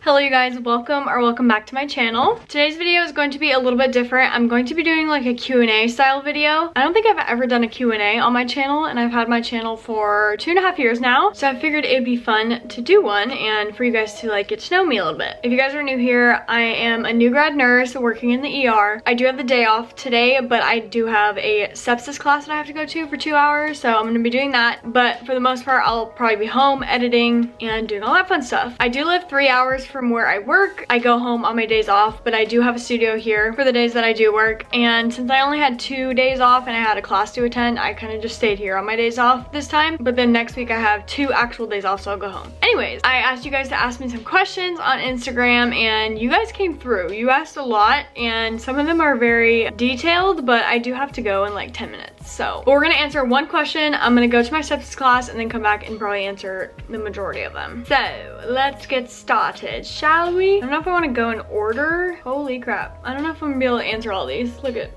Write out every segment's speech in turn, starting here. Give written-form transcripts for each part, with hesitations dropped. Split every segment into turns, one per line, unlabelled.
Hello you guys, welcome back to my channel. Today's video is going to be a little bit different. I'm going to be doing like a Q&A style video. I don't think I've ever done a Q&A on my channel, and I've had my channel for 2.5 years now. So I figured it'd be fun to do one and for you guys to like get to know me a little bit. If you guys are new here, I am a new grad nurse working in the ER. I do have the day off today, but I do have a sepsis class that I have to go to for 2 hours. So I'm gonna be doing that. But for the most part, I'll probably be home editing and doing all that fun stuff. I do live 3 hours from where I work. I go home on my days off, but I do have a studio here for the days that I do work. And since I only had 2 days off and I had a class to attend, I kind of just stayed here on my days off this time. But then next week I have 2 actual days off, so I'll go home. Anyways, I asked you guys to ask me some questions on Instagram and you guys came through. You asked a lot and some of them are very detailed, but I do have to go in like 10 minutes. So we're gonna answer one question. I'm gonna go to my sepsis class and then come back and probably answer the majority of them. So let's get started, shall we? I don't know if I want to go in order. Holy crap. I don't know if I'm gonna be able to answer all these. Look at.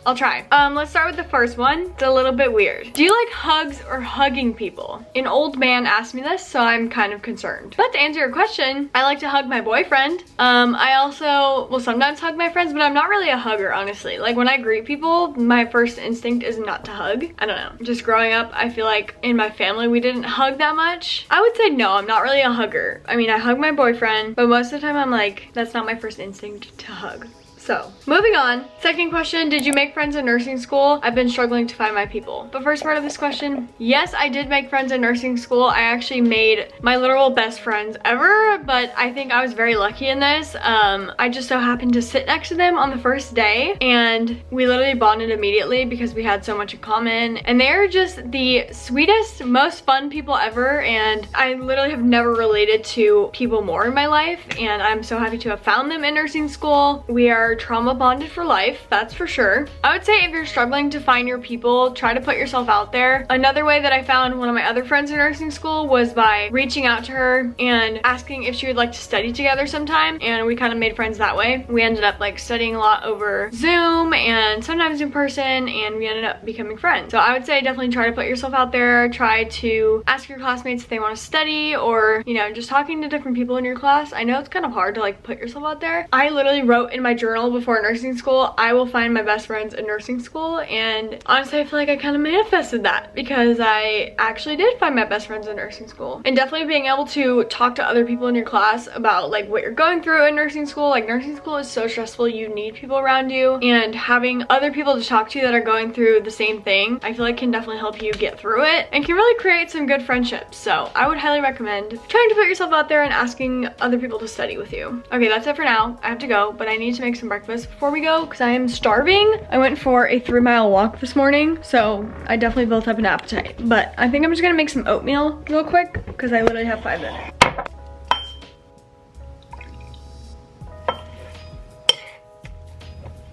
I'll try. Let's start with the first one. It's a little bit weird. Do you like hugs or hugging people? An old man asked me this, so I'm kind of concerned. But to answer your question, I like to hug my boyfriend. I also will sometimes hug my friends, but I'm not really a hugger, honestly. Like when I greet people, my first instinct is not to hug. I don't know. Just growing up, I feel like in my family, we didn't hug that much. I would say no, I'm not really a hugger. I mean, I hug my boyfriend, but most of the time I'm like, that's not my first instinct to hug. So, moving on. Second question, did you make friends in nursing school? I've been struggling to find my people. But first part of this question, yes, I did make friends in nursing school. I actually made my literal best friends ever, but I think I was very lucky in this. I just so happened to sit next to them on the first day and we literally bonded immediately because we had so much in common. And they're just the sweetest, most fun people ever, and I literally have never related to people more in my life, and I'm so happy to have found them in nursing school. We are trauma bonded for life, that's for sure. I would say if you're struggling to find your people, try to put yourself out there. Another way that I found one of my other friends in nursing school was by reaching out to her and asking if she would like to study together sometime, and we kind of made friends that way. We ended up like studying a lot over Zoom and sometimes in person, and we ended up becoming friends. So I would say definitely try to put yourself out there, try to ask your classmates if they want to study, or you know, just talking to different people in your class. I know it's kind of hard to like put yourself out there. I literally wrote in my journal before nursing school, I will find my best friends in nursing school, and honestly I feel like I kind of manifested that because I actually did find my best friends in nursing school. And definitely being able to talk to other people in your class about like what you're going through in nursing school. Like nursing school is so stressful, you need people around you, and having other people to talk to that are going through the same thing, I feel like can definitely help you get through it and can really create some good friendships. So I would highly recommend trying to put yourself out there and asking other people to study with you. Okay, that's it for now. I have to go, but I need to make some breakfast before we go because I am starving. I went for a 3-mile walk this morning, so I definitely built up an appetite. But I think I'm just gonna make some oatmeal real quick because I literally have 5 minutes.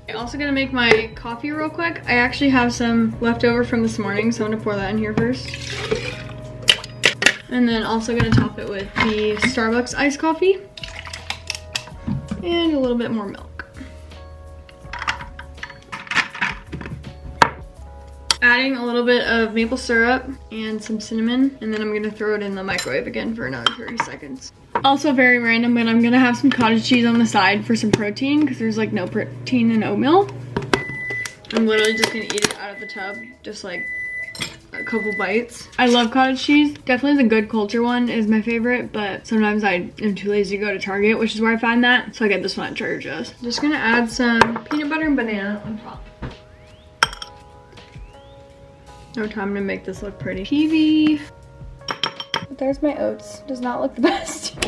I'm also gonna make my coffee real quick. I actually have some left over from this morning, so I'm gonna pour that in here first. And then also gonna top it with the Starbucks iced coffee and a little bit more milk. Adding a little bit of maple syrup and some cinnamon, and then I'm gonna throw it in the microwave again for another 30 seconds. Also very random, but I'm gonna have some cottage cheese on the side for some protein because there's like no protein in oatmeal. I'm literally just gonna eat it out of the tub, just like a couple bites. I love cottage cheese. Definitely the good culture one is my favorite, but sometimes I am too lazy to go to Target, which is where I find that. So I get this one at Trader Joe's. Just gonna add some peanut butter and banana on top. No time to make this look pretty. TV. But there's my oats. Does not look the best.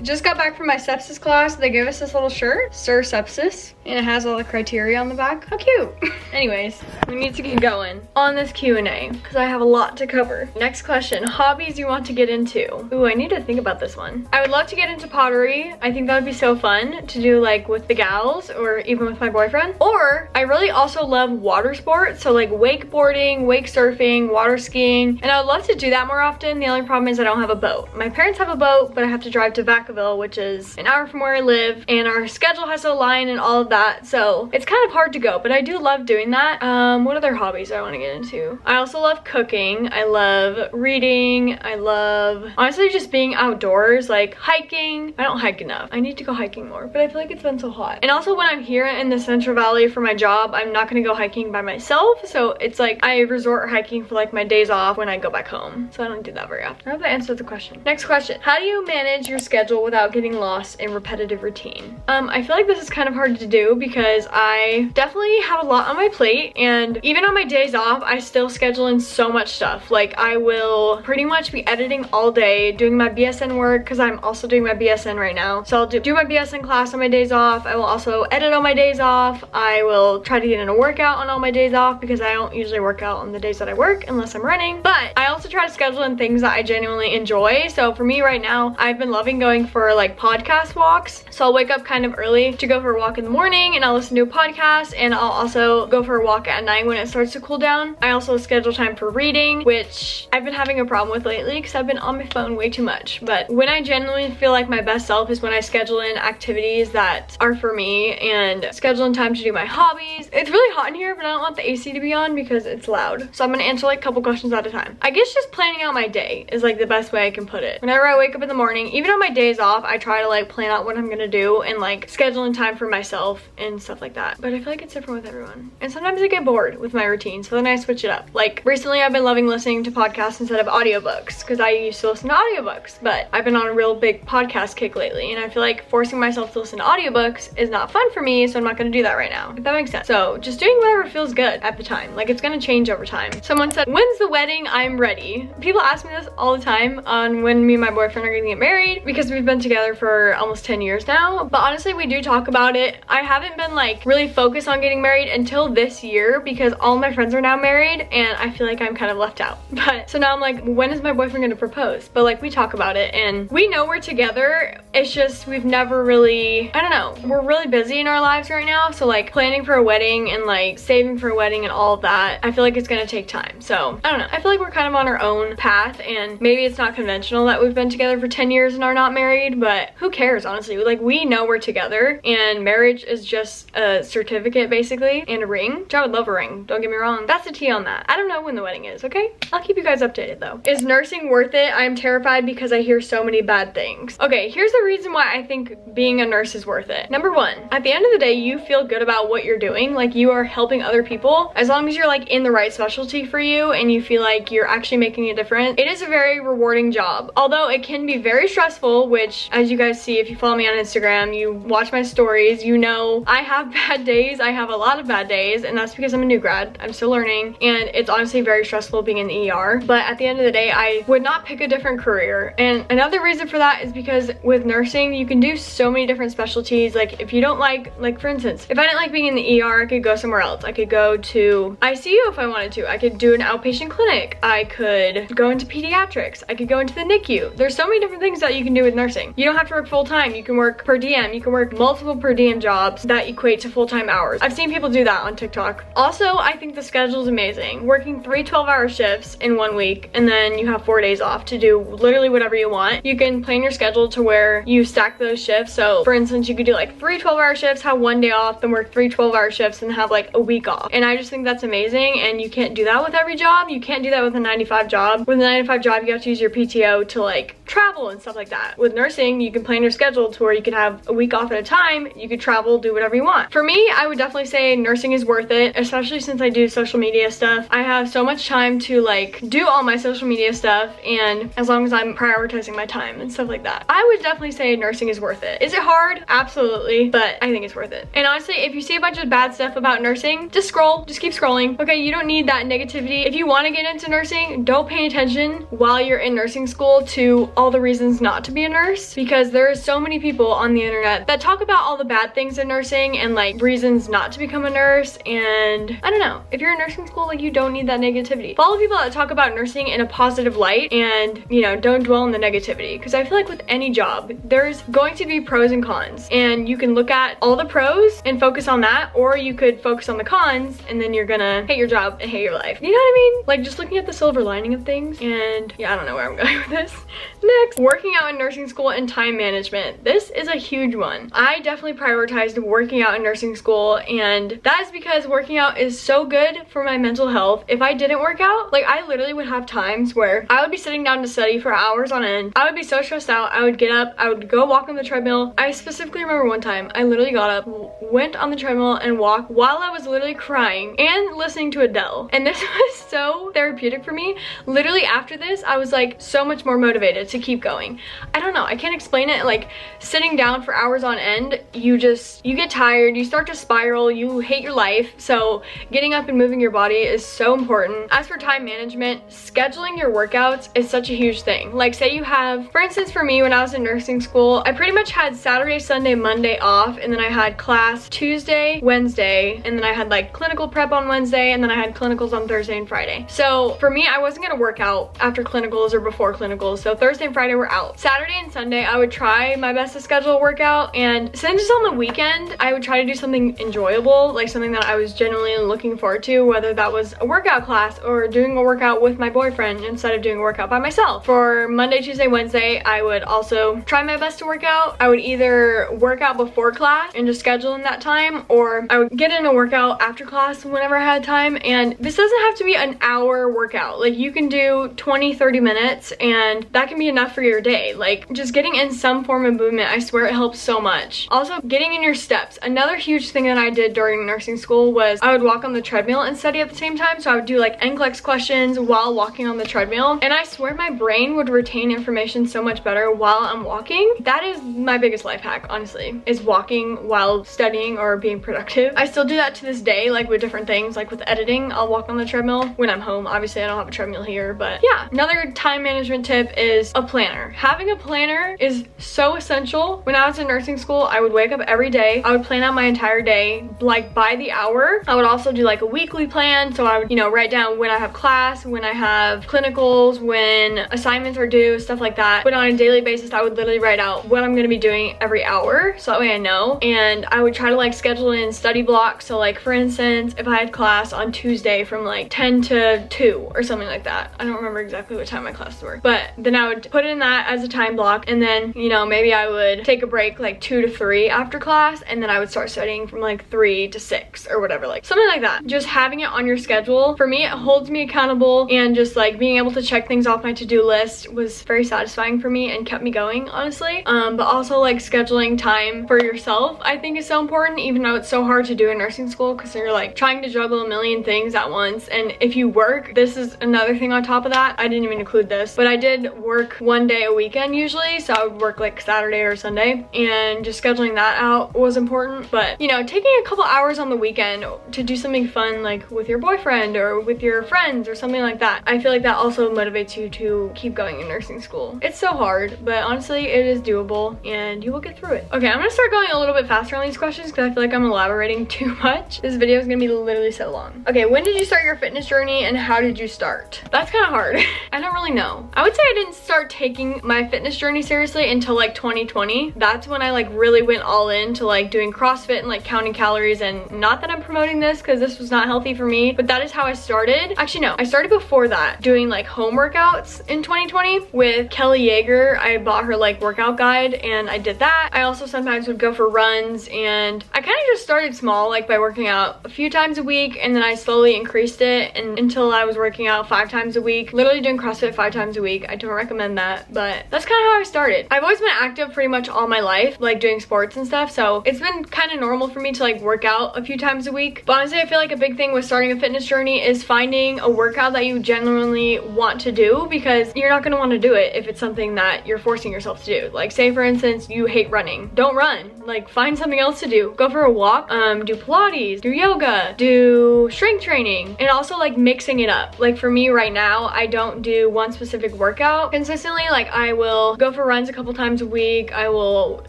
Just got back from my sepsis class. They gave us this little shirt, Sir Sepsis, and it has all the criteria on the back. How cute. Anyways, we need to get going on this Q&A because I have a lot to cover. Next question, hobbies you want to get into. Ooh, I need to think about this one. I would love to get into pottery. I think that would be so fun to do like with the gals or even with my boyfriend. Or I really also love water sports. So like wakeboarding, wake surfing, water skiing. And I would love to do that more often. The only problem is I don't have a boat. My parents have a boat, but I have to drive to Vacaville, which is an hour from where I live. And our schedule has to align and all of that. So it's kind of hard to go, but I do love doing that. What other hobbies do I want to get into? I also love cooking. I love reading. I love, honestly, just being outdoors, like hiking. I don't hike enough. I need to go hiking more, but I feel like it's been so hot. And also when I'm here in the Central Valley for my job, I'm not gonna go hiking by myself. So it's like I resort hiking for like my days off when I go back home. So I don't do that very often. I hope that answered the question. Next question. How do you manage your schedule without getting lost in repetitive routine? I feel like this is kind of hard to do because I definitely have a lot on my plate, and even on my days off, I still schedule in so much stuff. Like I will pretty much be editing all day, doing my BSN work because I'm also doing my BSN right now. So I'll do my BSN class on my days off. I will also edit on my days off. I will try to get in a workout on all my days off because I don't usually work out on the days that I work unless I'm running. But I also try to schedule in things that I genuinely enjoy. So for me right now, I've been loving going for like podcast walks. So I'll wake up kind of early to go for a walk in the morning and I'll listen to a podcast, and I'll also go for a walk at night when it starts to cool down. I also schedule time for reading, which I've been having a problem with lately because I've been on my phone way too much. But when I genuinely feel like my best self is when I schedule in activities that are for me and schedule in time to do my hobbies. It's really hot in here, but I don't want the AC to be on because it's loud. So I'm gonna answer like a couple questions at a time. I guess just planning out my day is like the best way I can put it. Whenever I wake up in the morning, even on my days off, I try to like plan out what I'm gonna do and like schedule in time for myself and stuff like that. But I feel like it's different with everyone. And sometimes I get bored with my routine, so then I switch it up. Like recently I've been loving listening to podcasts instead of audiobooks because I used to listen to audiobooks, but I've been on a real big podcast kick lately, and I feel like forcing myself to listen to audiobooks is not fun for me, so I'm not gonna do that right now, if that makes sense. So just doing whatever feels good at the time. Like it's gonna change over time. Someone said, when's the wedding? I'm ready. People ask me this all the time on when me and my boyfriend are gonna get married because we've been together for almost 10 years now. But honestly, we do talk about it. I haven't been like really focused on getting married until this year because all my friends are now married and I feel like I'm kind of left out. But so now I'm like, when is my boyfriend gonna propose? But like we talk about it and we know we're together. It's just we've never really, I don't know, we're really busy in our lives right now. So like planning for a wedding and like saving for a wedding and all of that, I feel like it's gonna take time. So I don't know, I feel like we're kind of on our own path, and maybe it's not conventional that we've been together for 10 years and are not married, but who cares, honestly? Like we know we're together, and marriage is just a certificate basically and a ring, which I would love a ring, don't get me wrong. That's the tea on that. I don't know when the wedding is, okay? I'll keep you guys updated though. Is nursing worth it? I'm terrified because I hear so many bad things. Okay, here's the reason why I think being a nurse is worth it. Number one, at the end of the day, you feel good about what you're doing. Like you are helping other people. As long as you're like in the right specialty for you and you feel like you're actually making a difference, it is a very rewarding job. Although it can be very stressful, which as you guys see, if you follow me on Instagram, you watch my stories, you know I have bad days. I have a lot of bad days, and that's because I'm a new grad. I'm still learning, and it's honestly very stressful being in the ER. But at the end of the day, I would not pick a different career. And another reason for that is because with nursing, you can do so many different specialties. Like if you don't like for instance, if I didn't like being in the ER, I could go somewhere else. I could go to ICU if I wanted to. I could do an outpatient clinic. I could go into pediatrics. I could go into the NICU. There's so many different things that you can do with nursing. You don't have to work full time. You can work per diem. You can work multiple per diem jobs that equate to full-time hours. I've seen people do that on TikTok. Also, I think the schedule is amazing. Working 3 12-hour shifts in 1 week, and then you have 4 days off to do literally whatever you want. You can plan your schedule to where you stack those shifts. So for instance, you could do like 3 12-hour shifts, have 1 day off, then work 3 12-hour shifts and have like a week off. And I just think that's amazing, and you can't do that with every job. You can't do that with a 9-to-5 job. With a 9-to-5 job, you have to use your PTO to like travel and stuff like that. With nursing, you can plan your schedule to where you can have a week off at a time. You could travel, do whatever you want. For me, I would definitely say nursing is worth it, especially since I do social media stuff. I have so much time to like do all my social media stuff, and as long as I'm prioritizing my time and stuff like that, I would definitely say nursing is worth it. Is it hard? Absolutely, but I think it's worth it. And honestly, if you see a bunch of bad stuff about nursing, just scroll, just keep scrolling. Okay, you don't need that negativity. If you want to get into nursing, don't pay attention while you're in nursing school to all the reasons not to be a nurse, because there are so many people on the internet that talk about all the bad things in nursing and like reasons not to become a nurse, and I don't know, if you're in nursing school, like, you don't need that negativity. Follow people that talk about nursing in a positive light and, you know, don't dwell on the negativity, because I feel like with any job, there's going to be pros and cons, and you can look at all the pros and focus on that, or you could focus on the cons and then you're gonna hate your job and hate your life. You know what I mean? Like, just looking at the silver lining of things. And yeah, I don't know where I'm going with this. Next, working out in nursing school and time management. This is a huge one. I definitely prioritized working out in nursing school, and that is because working out is so good for my mental health. If I didn't work out, like, I literally would have times where I would be sitting down to study for hours on end. I would be so stressed out. I would get up, I would go walk on the treadmill. I specifically remember one time I literally got up, went on the treadmill and walked while I was literally crying and listening to Adele, and this was so therapeutic for me. Literally after this, I was like so much more motivated to keep going. I don't know, I can't explain it. Like, sitting down for hours on end, you get tired, you start to spiral, you hate your life. So getting up and moving your body is so important. As for time management, scheduling your workouts is such a huge thing. Like, say you have, for instance, for me when I was in nursing school, I pretty much had Saturday, Sunday, Monday off, and then I had class Tuesday, Wednesday, and then I had like clinical prep on Wednesday, and then I had clinicals on Thursday and Friday. So for me, I wasn't gonna work out after clinicals or before clinicals, so Thursday and Friday were out. Saturday and Sunday, I would try my best to schedule a workout, and since it's on the weekend, I would try to do something enjoyable, like something that I was genuinely looking forward to, whether that was a workout class or doing a workout with my boyfriend instead of doing a workout by myself. For Monday, Tuesday, Wednesday, I would also try my best to work out. I would either work out before class and just schedule in that time, or I would get in a workout after class whenever I had time. And this doesn't have to be an hour workout. Like, you can do 20-30 minutes and that can be enough for your day. Like, just getting in some form of movement, I swear it helps so much. Also, getting in your steps. Another huge thing that I did during nursing school was I would walk on the treadmill and study at the same time. So I would do like NCLEX questions while walking on the treadmill, and I swear my brain would retain information so much better while I'm walking. That is my biggest life hack, honestly, is walking while studying or being productive. I still do that to this day, like with different things, like with editing, I'll walk on the treadmill when I'm home. Obviously I don't have a treadmill here, but yeah. Another time management tip is a planner. Having a planner is so essential. When I was in nursing school, I would wake up every day, I would plan out my entire day, like by the hour. I would also do like a weekly plan, so I would, you know, write down when I have class, when I have clinicals, when assignments are due, stuff like that. But on a daily basis, I would literally write out what I'm gonna be doing every hour, so that way I know. And I would try to like schedule in study blocks. So like, for instance, if I had class on Tuesday from like 10 to 2 or something like that. I don't remember exactly what time my classes were, but then I would put in that as a time block, and then, you know, maybe I would take a break like 2 to 3 after class, and then I would start studying from like 3 to 6 or whatever, like something like that. Just having it on your schedule, for me, it holds me accountable, and just like being able to check things off my to-do list was very satisfying for me and kept me going, honestly. But also like scheduling time for yourself, I think is so important, even though it's so hard to do in nursing school because you're like trying to juggle a million things at once. And if you work, this is another thing on top of that. I didn't even include this, but I did work one day a weekend usually, so I would work like Saturday or Sunday, and just scheduling that out was important. But, you know, taking a couple hours on the weekend to do something fun, like with your boyfriend or with your friends or something like that, I feel like that also motivates you to keep going in nursing school. It's so hard, but honestly, it is doable and you will get through it. Okay, I'm gonna start going a little bit faster on these questions because I feel like I'm elaborating too much. This video is gonna be literally so long. Okay, when did you start your fitness journey and how did you start? That's kind of hard. I don't really know. I would say I didn't start taking my fitness journey seriously until like 2020. That's when I like really went all in to like doing CrossFit and like counting calories. And not that I'm promoting this because this was not healthy for me, but that is how I started. Actually, no, I started before that doing like home workouts in 2020 with Kelly Yeager. I bought her like workout guide and I did that. I also sometimes would go for runs, and I kind of just started small, like by working out a few times a week, and then I slowly increased it and until I was working out 5 times a week, literally doing CrossFit 5 times a week. I don't recommend that, but that's kind of how I started. I've always been active pretty much all my life, like doing sports and stuff, so it's been kind of normal for me to like work out a few times a week. But honestly, I feel like a big thing with starting a fitness journey is finding a workout that you genuinely want to do, because you're not going to want to do it if it's something that you're forcing yourself to do. Like, say for instance, you hate running. Don't run. Like, find something else to do. Go for a walk, do Pilates, do yoga, do strength training, and also like mixing it up. Like for me right now, I don't do one specific workout consistently. Like, I will go for runs a couple times a week. I will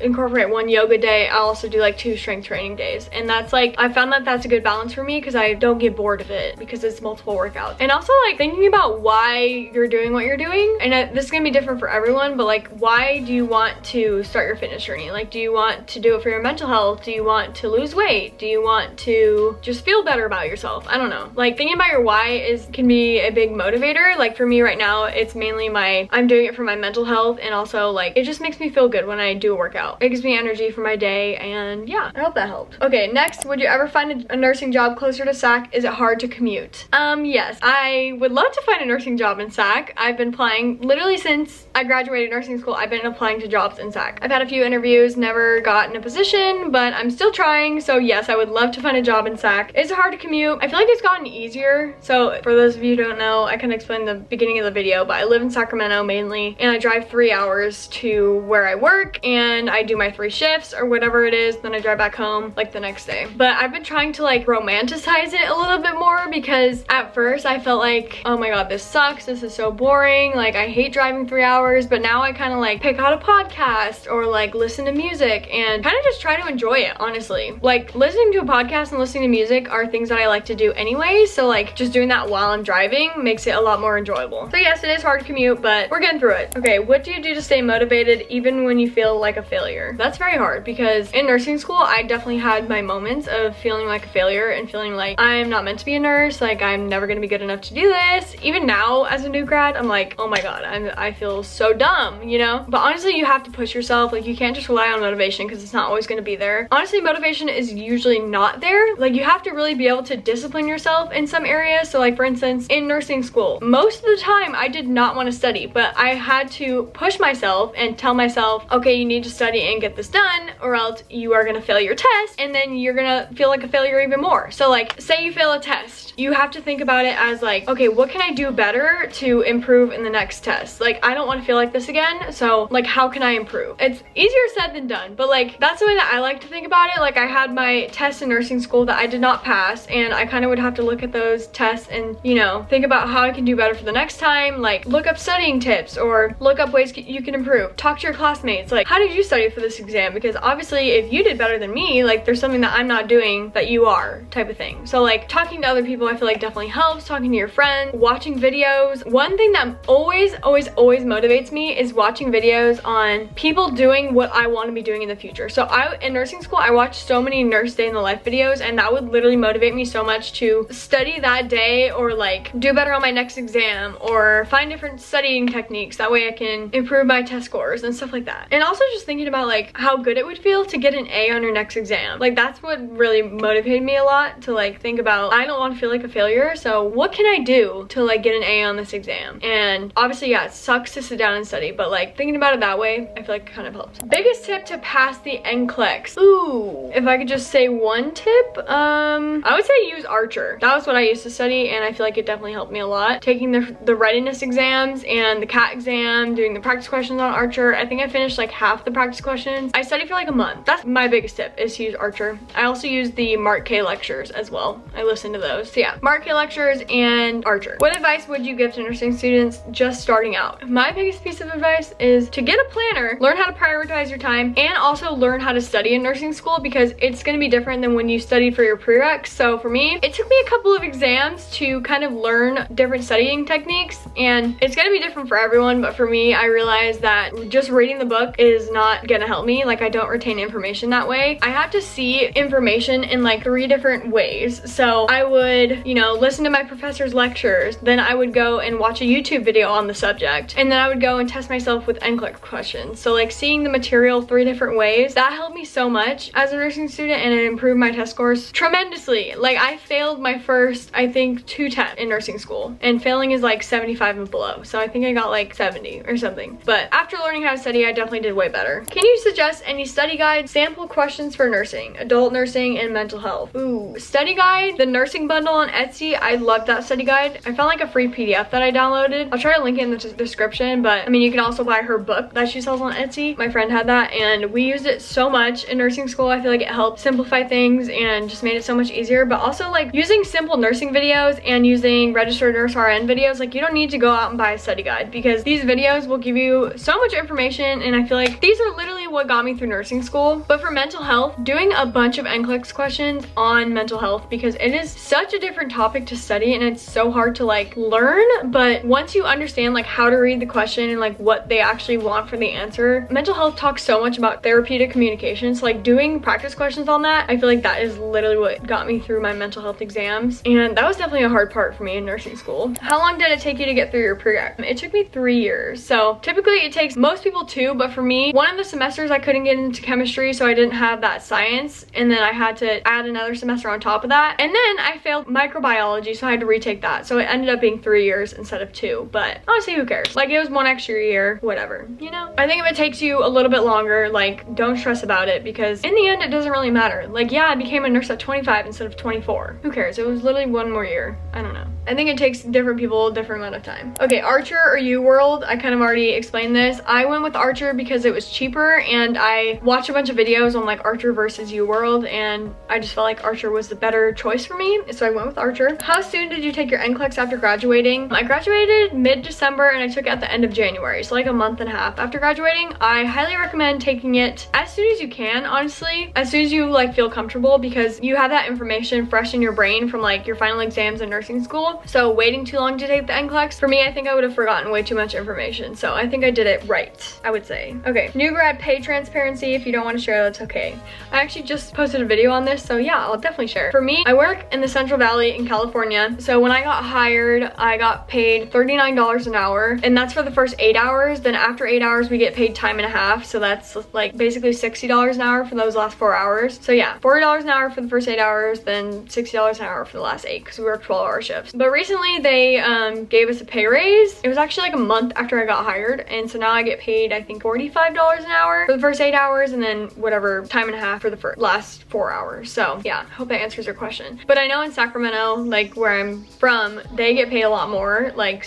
incorporate one yoga day. I'll also do like 2 strength training days. And that's like, I found that that's a good balance balance for me because I don't get bored of it because it's multiple workouts. And also like thinking about why you're doing what you're doing, and this is gonna be different for everyone, but like why do you want to start your fitness journey? Like, do you want to do it for your mental health? Do you want to lose weight? Do you want to just feel better about yourself? I don't know. Like thinking about your why can be a big motivator. Like for me right now, it's mainly I'm doing it for my mental health, and also like it just makes me feel good when I do a workout. It gives me energy for my day, and yeah, I hope that helped. Okay, next, would you ever find a nursing job closer to SAC? Is it hard to commute? Yes, I would love to find a nursing job in SAC. I've been applying literally since I graduated nursing school. I've been applying to jobs in SAC. I've had a few interviews, never gotten a position, but I'm still trying. So yes, I would love to find a job in SAC. Is it hard to commute? I feel like it's gotten easier. So for those of you who don't know, I kind of explained the beginning of the video, but I live in Sacramento mainly, and I drive 3 hours to where I work, and I do my 3 shifts or whatever it is, then I drive back home like the next day. But I've been trying to like romanticize it a little bit more, because at first I felt like, oh my god, this sucks, this is so boring, like I hate driving 3 hours. But now I kind of like pick out a podcast or like listen to music and kind of just try to enjoy it, honestly. Like listening to a podcast and listening to music are things that I like to do anyway, so like just doing that while I'm driving makes it a lot more enjoyable. So yes, it is hard to commute, but we're getting through it. Okay, what do you do to stay motivated even when you feel like a failure? That's very hard, because in nursing school I definitely had my moments of feeling like a failure and feeling like I'm not meant to be a nurse, like I'm never gonna be good enough to do this. Even now as a new grad, I'm like, oh my god, I feel so dumb, you know? But honestly, you have to push yourself. Like you can't just rely on motivation, because it's not always gonna be there. Honestly, motivation is usually not there. Like you have to really be able to discipline yourself in some areas. So like for instance, in nursing school, most of the time I did not want to study, but I had to push myself and tell myself, okay, you need to study and get this done, or else you are gonna fail your test, and then you're gonna feel like a failure even more. So like say you fail a test, you have to think about it as like, okay, what can I do better to improve in the next test? Like I don't want to feel like this again, so like how can I improve? It's easier said than done, but like that's the way that I like to think about it. Like I had my tests in nursing school that I did not pass, and I kind of would have to look at those tests and, you know, think about how I can do better for the next time. Like look up studying tips or look up ways you can improve. Talk to your classmates, like how did you study for this exam? Because obviously if you did better than me, like there's something that I'm not doing that you are, type of thing. So like talking to other people I feel like definitely helps. Talking to your friends, watching videos. One thing that always motivates me is watching videos on people doing what I want to be doing in the future. So in nursing school I watched so many nurse day in the life videos, and that would literally motivate me so much to study that day, or like do better on my next exam, or find different studying techniques. That way I can improve my test scores and stuff like that. And also just thinking about like how good it would feel to get an A on your next exam. Like that's what really motivated me a lot, to like think about, I don't want to feel like a failure, so what can I do to like get an A on this exam? And obviously, yeah, it sucks to sit down and study, but like thinking about it that way, I feel like it kind of helps. Biggest tip to pass the NCLEX. Ooh, if I could just say one tip, I would say use Archer. That was what I used to study, and I feel like it definitely helped me a lot. Taking the readiness exams and the CAT exam, doing the practice questions on Archer. I think I finished like half the practice questions. I studied for like a month. That's my biggest tip, is to use Archer. I also use the Mark K lectures as well. I listen to those. So yeah, Mark K lectures and Archer. What advice would you give to nursing students just starting out? My biggest piece of advice is to get a planner, learn how to prioritize your time, and also learn how to study in nursing school, because it's going to be different than when you studied for your prereqs. So for me, it took me a couple of exams to kind of learn different studying techniques, and it's going to be different for everyone, but for me, I realized that just reading the book is not going to help me. Like I don't retain information that way. I have to see information in like 3 different ways. So I would, you know, listen to my professor's lectures, then I would go and watch a YouTube video on the subject, and then I would go and test myself with NCLEX questions. So like seeing the material 3 different ways, that helped me so much as a nursing student, and it improved my test scores tremendously. Like I failed my first, I think, 2 tests in nursing school, and failing is like 75 and below. So I think I got like 70 or something. But after learning how to study, I definitely did way better. Can you suggest any study guides, sample questions for nursing, adult nursing, and mental health? Ooh, study guide, the nursing bundle on Etsy. I loved that study guide. I found like a free PDF that I downloaded. I'll try to link it in the description, but I mean, you can also buy her book that she sells on Etsy. My friend had that, and we used it so much in nursing school. I feel like it helped simplify things and just made it so much easier. But also like using simple nursing videos and using registered nurse RN videos, like you don't need to go out and buy a study guide, because these videos will give you so much information, and I feel like these are literally what got me through nursing school. But for mental health, doing a bunch of NCLEX questions on mental health because it is such a different topic to study and it's so hard to like learn. But once you understand like how to read the question and like what they actually want for the answer, mental health talks so much about therapeutic communication. So like doing practice questions on that, I feel like that is literally what got me through my mental health exams. And that was definitely a hard part for me in nursing school. How long did it take you to get through your pre-grad? It took me 3 years. So typically it takes most people 2, but for me, one of the semesters I couldn't get into chemistry, so I didn't have that science, and then I had to add another semester on top of that, and then I failed microbiology, so I had to retake that. So it ended up being 3 years instead of 2, but honestly, who cares? Like, it was 1 extra year, whatever, you know? I think if it takes you a little bit longer, like, don't stress about it, because in the end, it doesn't really matter. Like, yeah, I became a nurse at 25 instead of 24. Who cares? It was literally 1 more year. I don't know. I think it takes different people a different amount of time. Okay, Archer or Uworld, I kind of already explained this. I went with Archer because it was cheaper, and I watched a bunch of videos on like Archer versus Uworld, and I just felt like Archer was the better choice for me, so I went with Archer. How soon did you take your NCLEX after graduating? I graduated mid-December and I took it at the end of January, so like a month and a half after graduating. I highly recommend taking it as soon as you can, honestly, as soon as you like feel comfortable, because you have that information fresh in your brain from like your final exams in nursing school. So waiting too long to take the NCLEX, for me, I think I would have forgotten way too much information. So I think I did it right, I would say. Okay, new grad pay transparency. If you don't want to share, that's okay. I actually just posted a video on this, so yeah, I'll definitely share. For me, I work in the Central Valley in California. So when I got hired, I got paid $39 an hour, and that's for the first 8 hours. Then after 8 hours, we get paid time and a half. So that's like basically $60 an hour for those last 4 hours. So yeah, $40 an hour for the first 8 hours, then $60 an hour for the last 8, because we work 12-hour shifts. But recently they gave us a pay raise. It was actually like a month after I got hired, and so now I get paid I think $45 an hour for the first 8 hours, and then whatever time and a half for the last 4 hours. So yeah, I hope that answers your question. But I know in Sacramento, like where I'm from, they get paid a lot more, like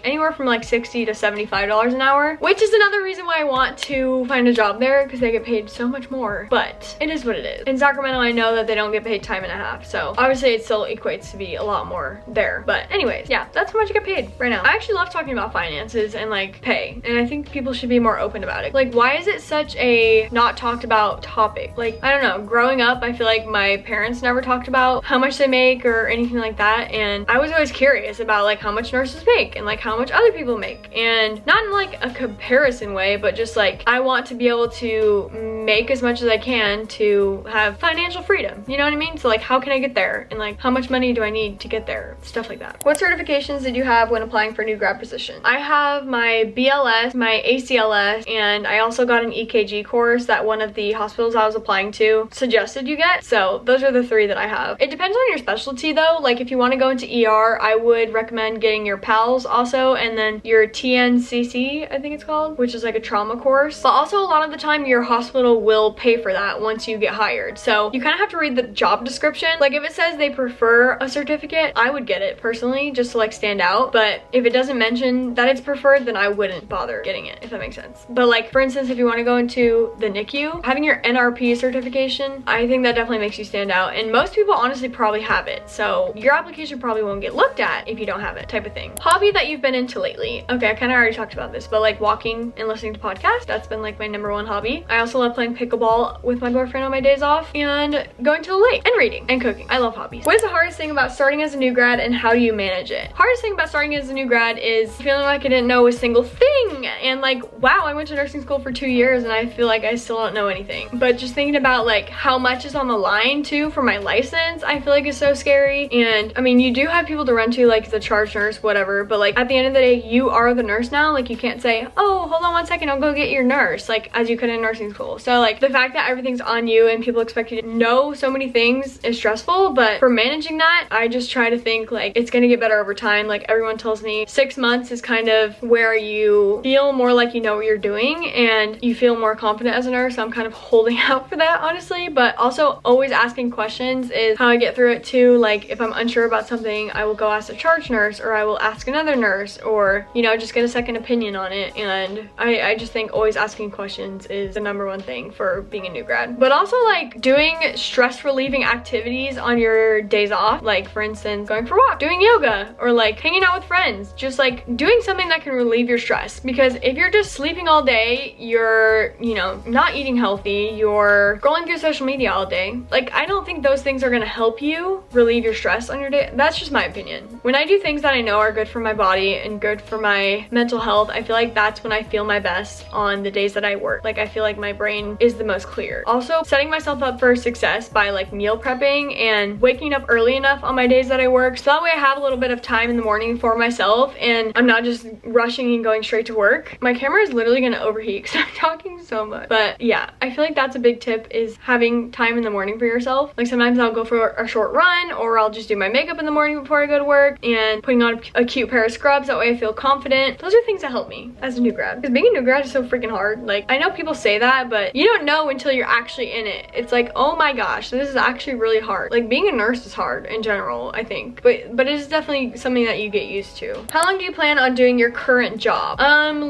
anywhere from like $60 to $75 an hour, which is another reason why I want to find a job there, because they get paid so much more. But it is what it is. In Sacramento, I know that they don't get paid time and a half, so obviously it still equates to be a lot more there. But anyways, yeah, that's how much I get paid right now. I actually love talking about finances and like pay, and I think people should be more open about it. Like, why is it such a not talked about topic? Like, I don't know, growing up, I feel like my parents never talked about how much they make or anything like that, and I was always curious about like how much nurses make and like how much other people make, and not in like a comparison way, but just like I want to be able to make as much as I can to have financial freedom, you know what I mean? So like, how can I get there, and like how much money do I need to get there, stuff like that. What certifications did you have when applying for a new grad position? I have my BLS, my ACLS, and I also got an EKG course that one of the hospitals I was applying to suggested you get. So those are the 3 that I have. It depends on your specialty though. Like if you want to go into ER, I would recommend getting your PALS also, and then your TNCC, I think it's called, which is like a trauma course. But also a lot of the time your hospital will pay for that once you get hired. So you kind of have to read the job description. Like if it says they prefer a certificate, I would get it personally just to like stand out. But if it doesn't mention that it's preferred, then I wouldn't bother getting it, if that makes sense. But like for instance, if you want to go into the NICU, having your NRP certification, I think that definitely makes you stand out, and most people honestly probably have it, so your application probably won't get looked at if you don't have it, type of thing. Hobby that you've been into lately? Okay, I kind of already talked about this, but like walking and listening to podcasts, that's been like my #1 hobby. I also love playing pickleball with my boyfriend on my days off, and going to the lake, and reading and cooking. I love hobbies. What is the hardest thing about starting as a new grad, and how do you manage it? Hardest thing about starting as a new grad is feeling like I didn't know a single thing, and like, wow, I went to nursing school for 2 years and I feel like I still don't know anything. But just thinking about like how much is on the line too for my license, I feel like is so scary. And I mean, you do have people to run to, like the charge nurse, whatever, but like at the end of the day, you are the nurse now. Like you can't say, oh, hold on 1 second, I'll go get your nurse, like as you could in nursing school. So like the fact that everything's on you and people expect you to know so many things is stressful. But for managing that, I just try to think like it's gonna get better over time. Like everyone tells me 6 months is kind of where you feel more like you know what you're doing and you feel more confident as a nurse. So I'm kind of holding out for that, honestly. But also always asking questions is how I get through it too. Like if I'm unsure about something, I will go ask the charge nurse, or I will ask another nurse, or you know, just get a second opinion on it. And I just think always asking questions is the #1 thing for being a new grad. But also like doing stress relieving activities on your days off, like for instance going for a walk, doing yoga, or like hanging out with friends, just like doing something that can relieve your stress. Because if you're just sleeping all day, you're, you know, not eating healthy, you're scrolling through social media all day, like I don't think think those things are gonna help you relieve your stress on your day. That's just my opinion. When I do things that I know are good for my body and good for my mental health, I feel like that's when I feel my best on the days that I work. Like, I feel like my brain is the most clear. Also, setting myself up for success by like meal prepping and waking up early enough on my days that I work, so that way I have a little bit of time in the morning for myself and I'm not just rushing and going straight to work. My camera is literally gonna overheat because I'm talking so much. But yeah, I feel like that's a big tip, is having time in the morning for yourself. Like, sometimes I'll go for a short run, or I'll just do my makeup in the morning before I go to work, and putting on a cute pair of scrubs, that way I feel confident. Those are things that help me as a new grad, because being a new grad is so freaking hard. Like, I know people say that, but you don't know until you're actually in it. It's like, oh my gosh, this is actually really hard. Like, being a nurse is hard in general, I think, but it is definitely something that you get used to. How long do you plan on doing your current job?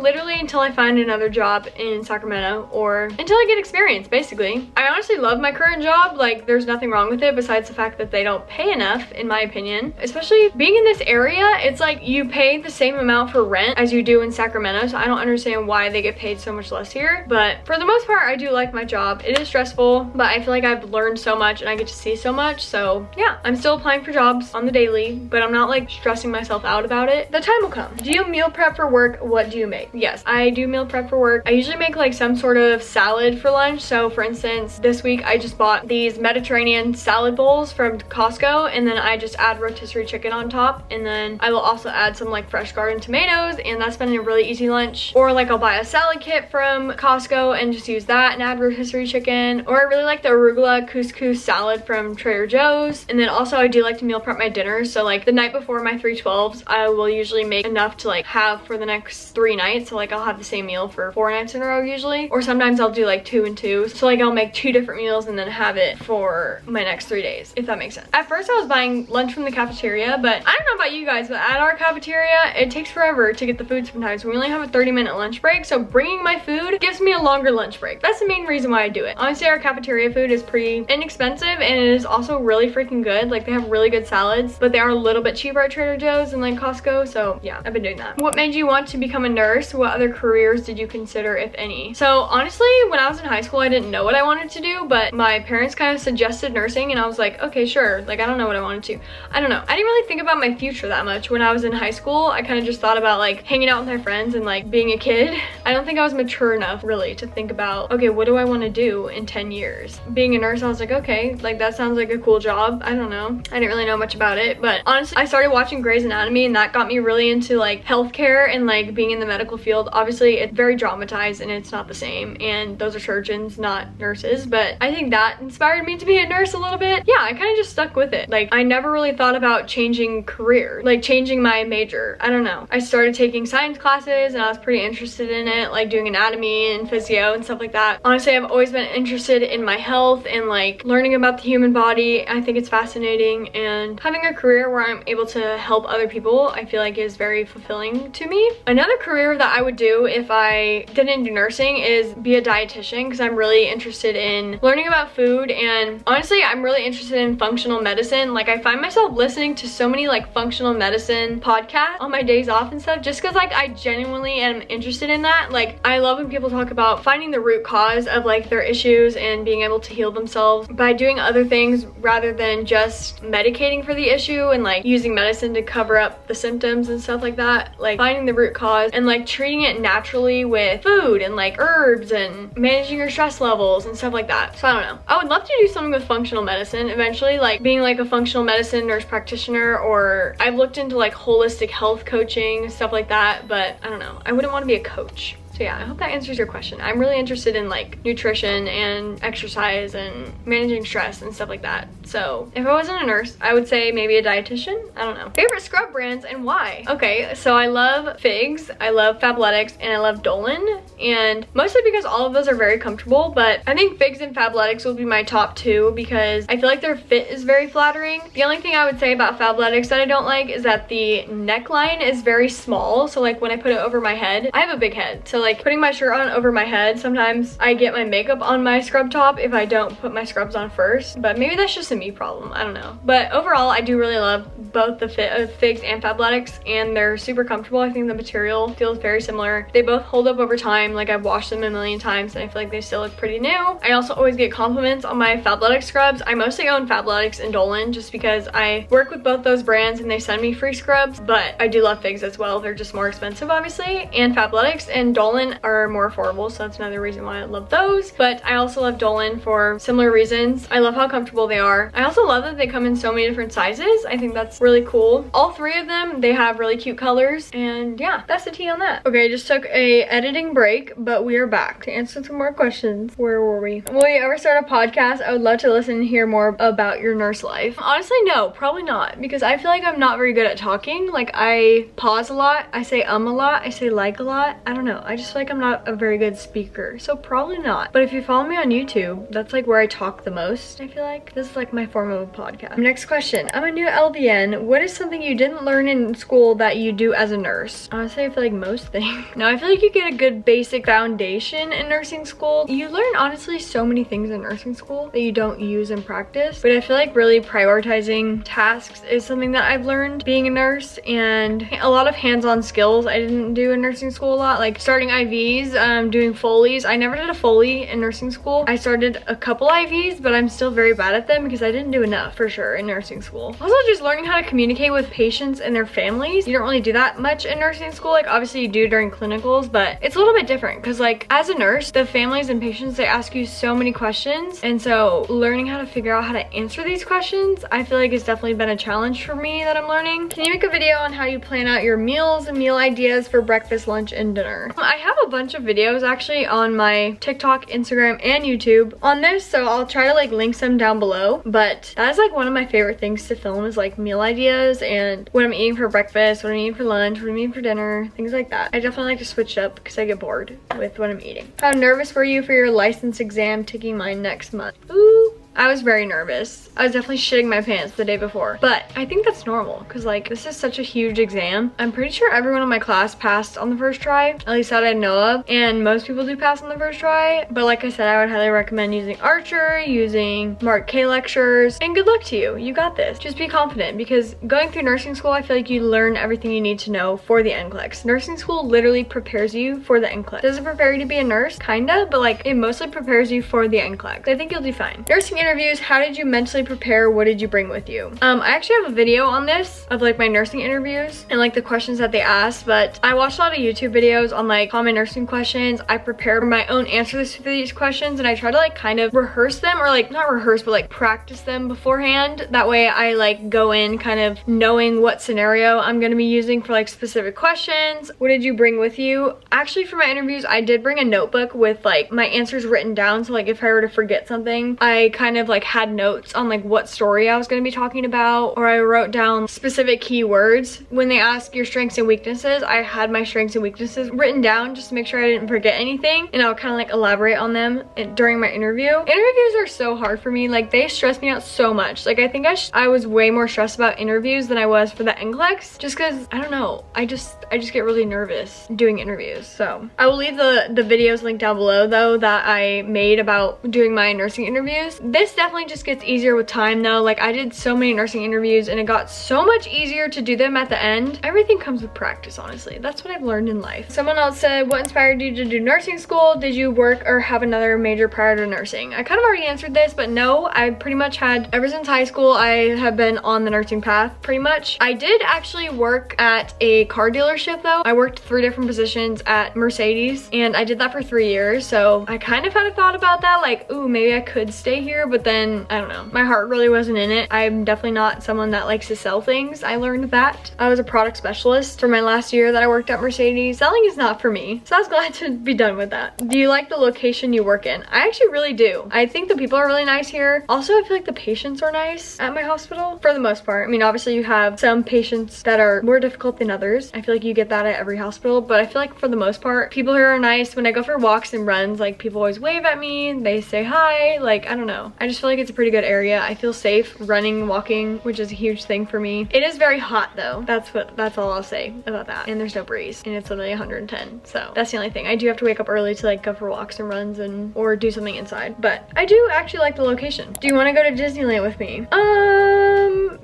Literally until I find another job in Sacramento, or until I get experience, basically. I honestly love my current job. Like, there's nothing wrong with it besides the fact that they don't pay enough, in my opinion. Especially being in this area, it's like you pay the same amount for rent as you do in Sacramento, so I don't understand why they get paid so much less here. But for the most part, I do like my job. It is stressful, but I feel like I've learned so much and I get to see so much. So yeah, I'm still applying for jobs on the daily, but I'm not like stressing myself out about it. The time will come. Do you meal prep for work? What do you make? Yes, I do meal prep for work. I usually make like some sort of salad for lunch. So for instance, this week I just bought these Mediterranean salad bowls from Costco, and then I just add rotisserie chicken on top, and then I will also add some like fresh garden tomatoes, and that's been a really easy lunch. Or like I'll buy a salad kit from Costco and just use that and add rotisserie chicken. Or I really like the arugula couscous salad from Trader Joe's. And then also I do like to meal prep my dinners, so like the night before my 312s, I will usually make enough to like have for the next 3 nights. So like I'll have the same meal for 4 nights in a row usually, or sometimes I'll do like 2 and 2. So like I'll make 2 different meals and then have it for my next 3 days, if that makes sense. At first I was buying lunch from the cafeteria, but I don't know about you guys, but at our cafeteria it takes forever to get the food sometimes. We only have a 30-minute lunch break, so bringing my food gives me a longer lunch break. That's the main reason why I do it. Honestly, our cafeteria food is pretty inexpensive, and it is also really freaking good. Like, they have really good salads, but they are a little bit cheaper at Trader Joe's and like Costco. So yeah, I've been doing that. What made you want to become a nurse? What other careers did you consider, if any? So honestly, when I was in high school, I didn't know what I wanted to do, but my parents kind of suggested nursing, and I was like, okay, sure. Like, I don't know what I wanted to. I don't know. I didn't really think about my future that much when I was in high school. I kind of just thought about like hanging out with my friends and like being a kid. I don't think I was mature enough really to think about, okay, what do I want to do in 10 years? Being a nurse, I was like, okay, like that sounds like a cool job. I don't know. I didn't really know much about it, but honestly, I started watching Grey's Anatomy, and that got me really into like healthcare and like being in the medical field. Obviously, it's very dramatized and it's not the same, and those are surgeons, not nurses, but I think that inspired me to be a nurse a little bit. Yeah, I kind of just stuck with it. Like, I never really thought about changing career, like changing my major. I don't know. I started taking science classes and I was pretty interested in it, like doing anatomy and physio and stuff like that. Honestly, I've always been interested in my health and like learning about the human body. I think it's fascinating, and having a career where I'm able to help other people, I feel like is very fulfilling to me. Another career that I would do if I didn't do nursing is be a dietitian, because I'm really interested in learning about food, and honestly, I'm really interested in functional medicine. Like, I find myself listening to so many like functional medicine podcasts on my days off and stuff, just because like I genuinely am interested in that. Like, I love when people talk about finding the root cause of like their issues and being able to heal themselves by doing other things rather than just medicating for the issue and like using medicine to cover up the symptoms and stuff like that. Like, finding the root cause and like treating it naturally with food and like herbs and managing your stress levels and stuff like that. So I don't know. I would love to do something with functional medicine eventually, like being like a functional medicine nurse practitioner, or I've looked into like holistic health coaching, stuff like that, but I don't know. I wouldn't want to be a coach. So yeah, I hope that answers your question. I'm really interested in like nutrition and exercise and managing stress and stuff like that. So if I wasn't a nurse, I would say maybe a dietitian. I don't know. Favorite scrub brands and why? Okay, so I love Figs, I love Fabletics, and I love Dolan. And mostly because all of those are very comfortable, but I think Figs and Fabletics will be my top 2 because I feel like their fit is very flattering. The only thing I would say about Fabletics that I don't like is that the neckline is very small. So like when I put it over my head, I have a big head. So like putting my shirt on over my head, sometimes I get my makeup on my scrub top if I don't put my scrubs on first. But maybe that's just a me problem, I don't know. But overall, I do really love both the fit of figs and Fabletics, and they're super comfortable. I think the material feels very similar. They both hold up over time. Like, I've washed them a million times and I feel like they still look pretty new. I also always get compliments on my Fabletics scrubs. I mostly own Fabletics and Dolan just because I work with both those brands and they send me free scrubs, but I do love figs as well. They're just more expensive, obviously, and Fabletics and Dolan are more affordable, so that's another reason why I love those. But I also love Dolan for similar reasons. I love how comfortable they are. I also love that they come in so many different sizes. I think that's really cool. All three of them, they have really cute colors, and yeah, that's the tea on that. Okay, I just took a editing break, but we are back to answer some more questions. Where were we? Will you ever start a podcast? I would love to listen and hear more about your nurse life. Honestly, no, probably not, because I feel like I'm not very good at talking. Like, I pause a lot, I say a lot, I say like a lot. I don't know, I just feel like I'm not a very good speaker, so probably not. But if you follow me on YouTube, that's like where I talk the most. I feel like this is like my form of a podcast. Next question. I'm a new LVN. What is something you didn't learn in school that you do as a nurse? Honestly, I feel like most things. No, I feel like you get a good basic foundation in nursing school. You learn honestly so many things in nursing school that you don't use in practice, but I feel like really prioritizing tasks is something that I've learned being a nurse, and a lot of hands-on skills I didn't do in nursing school a lot, like starting IVs, doing Foleys. I never did a Foley in nursing school. I started a couple IVs, but I'm still very bad at them because I didn't do enough for sure in nursing school. Also, just learning how to communicate with patients and their families. You don't really do that much in nursing school. Like, obviously you do during clinicals, but it's a little bit different because, like, as a nurse, the families and patients, they ask you so many questions, and so learning how to figure out how to answer these questions, I feel like it's definitely been a challenge for me that I'm learning. Can you make a video on how you plan out your meals and meal ideas for breakfast, lunch, and dinner? I have a bunch of videos actually on my TikTok, Instagram, and YouTube on this, so I'll try to like link some down below. But that is like one of my favorite things to film, is like meal ideas and what I'm eating for breakfast, what I'm eating for lunch, what I'm eating for dinner, things like that. I definitely like to switch up because I get bored with what I'm eating. How nervous were you for your license exam? Taking mine next month. Ooh. I was very nervous. I was definitely shitting my pants the day before, but I think that's normal because, like, this is such a huge exam. I'm pretty sure everyone in my class passed on the first try, at least that I know of, and most people do pass on the first try. But like I said, I would highly recommend using Archer, using Mark K lectures, and good luck to you. You got this. Just be confident, because going through nursing school, I feel like you learn everything you need to know for the NCLEX. Nursing school literally prepares you for the NCLEX. Does it prepare you to be a nurse? Kinda, but like, it mostly prepares you for the NCLEX. I think you'll do fine. Nursing interviews, how did you mentally prepare? What did you bring with you? I actually have a video on this of like my nursing interviews and like the questions that they asked, but I watched a lot of YouTube videos on like common nursing questions. I prepared my own answers for these questions, and I try to like kind of rehearse them, or like not rehearse, but like practice them beforehand. That way I like go in kind of knowing what scenario I'm gonna be using for like specific questions. What did you bring with you? Actually, for my interviews, I did bring a notebook with like my answers written down, so like if I were to forget something, I kind of like had notes on like what story I was going to be talking about, or I wrote down specific keywords. When they ask your strengths and weaknesses, I had my strengths and weaknesses written down just to make sure I didn't forget anything, and I'll kind of like elaborate on them during my interview. Interviews are so hard for me. Like, they stress me out so much. Like, I think I was way more stressed about interviews than I was for the NCLEX, just because I don't know, I just get really nervous doing interviews. So I will leave the videos linked down below though that I made about doing my nursing interviews. This definitely just gets easier with time though. Like, I did so many nursing interviews and it got so much easier to do them at the end. Everything comes with practice, honestly. That's what I've learned in life. Someone else said, what inspired you to do nursing school? Did you work or have another major prior to nursing? I kind of already answered this, but no, I pretty much had, ever since high school, I have been on the nursing path pretty much. I did actually work at a car dealership though. I worked 3 different positions at Mercedes, and I did that for 3 years. So I kind of had a thought about that, like, ooh, maybe I could stay here, but then I don't know, my heart really wasn't in it. I'm definitely not someone that likes to sell things. I learned that. I was a product specialist for my last year that I worked at Mercedes. Selling is not for me, so I was glad to be done with that. Do you like the location you work in? I actually really do. I think the people are really nice here. Also, I feel like the patients are nice at my hospital for the most part. I mean, obviously you have some patients that are more difficult than others. I feel like you get that at every hospital, but I feel like for the most part, people here are nice. When I go for walks and runs, like, people always wave at me, they say hi, like, I don't know. I just feel like it's a pretty good area. I feel safe running, walking, which is a huge thing for me. It is very hot though. That's all I'll say about that. And there's no breeze and it's only 110. So that's the only thing. I do have to wake up early to like go for walks and runs or do something inside. But I do actually like the location. Do you want to go to Disneyland with me?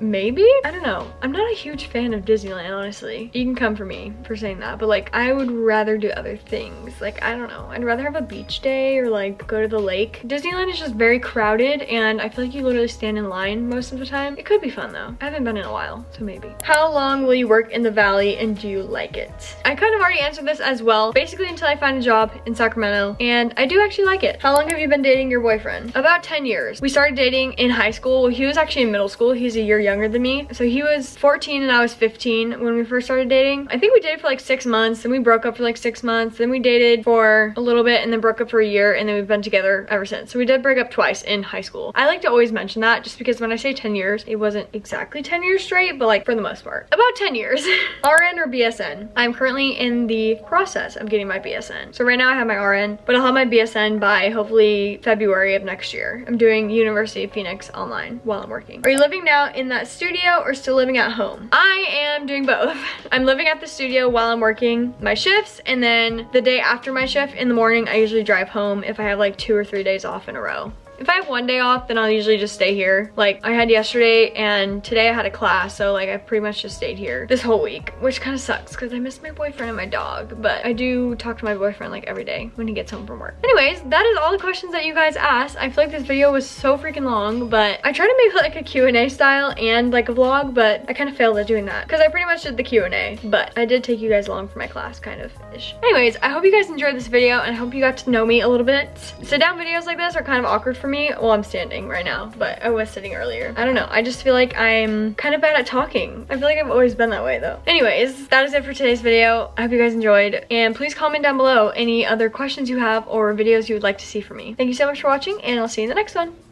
Maybe? I don't know. I'm not a huge fan of Disneyland, honestly. You can come for me for saying that, but like I would rather do other things. Like, I don't know. I'd rather have a beach day or like go to the lake. Disneyland is just very crowded and I feel like you literally stand in line most of the time. It could be fun though. I haven't been in a while, so maybe. How long will you work in the Valley and do you like it? I kind of already answered this as well. Basically until I find a job in Sacramento, and I do actually like it. How long have you been dating your boyfriend? About 10 years. We started dating in high school. He was actually in middle school. He's a year younger than me. So he was 14 and I was 15 when we first started dating. I think we dated for like 6 months, then we broke up for like 6 months, then we dated for a little bit and then broke up for a year, and then we've been together ever since. So we did break up twice in high school. I like to always mention that just because when I say 10 years, it wasn't exactly 10 years straight, but like for the most part. About 10 years. RN or BSN? I'm currently in the process of getting my BSN. So right now I have my RN, but I'll have my BSN by hopefully February of next year. I'm doing University of Phoenix online while I'm working. Are you living now in that studio or still living at home? I am doing both. I'm living at the studio while I'm working my shifts, and then the day after my shift in the morning, I usually drive home if I have like 2 or 3 days off in a row. If I have one day off, then I'll usually just stay here. Like I had yesterday and today I had a class, so like I pretty much just stayed here this whole week, which kind of sucks because I miss my boyfriend and my dog, but I do talk to my boyfriend like every day when he gets home from work. Anyways, that is all the questions that you guys asked. I feel like this video was so freaking long, but I tried to make like a Q&A style and like a vlog, but I kind of failed at doing that because I pretty much did the Q&A, but I did take you guys along for my class kind of ish. Anyways, I hope you guys enjoyed this video and I hope you got to know me a little bit. Sit down videos like this are kind of awkward for me. Well, I'm standing right now, but I was sitting earlier. I don't know. I just feel like I'm kind of bad at talking. I feel like I've always been that way though. Anyways, that is it for today's video. I hope you guys enjoyed, and please comment down below any other questions you have or videos you would like to see from me. Thank you so much for watching, and I'll see you in the next one.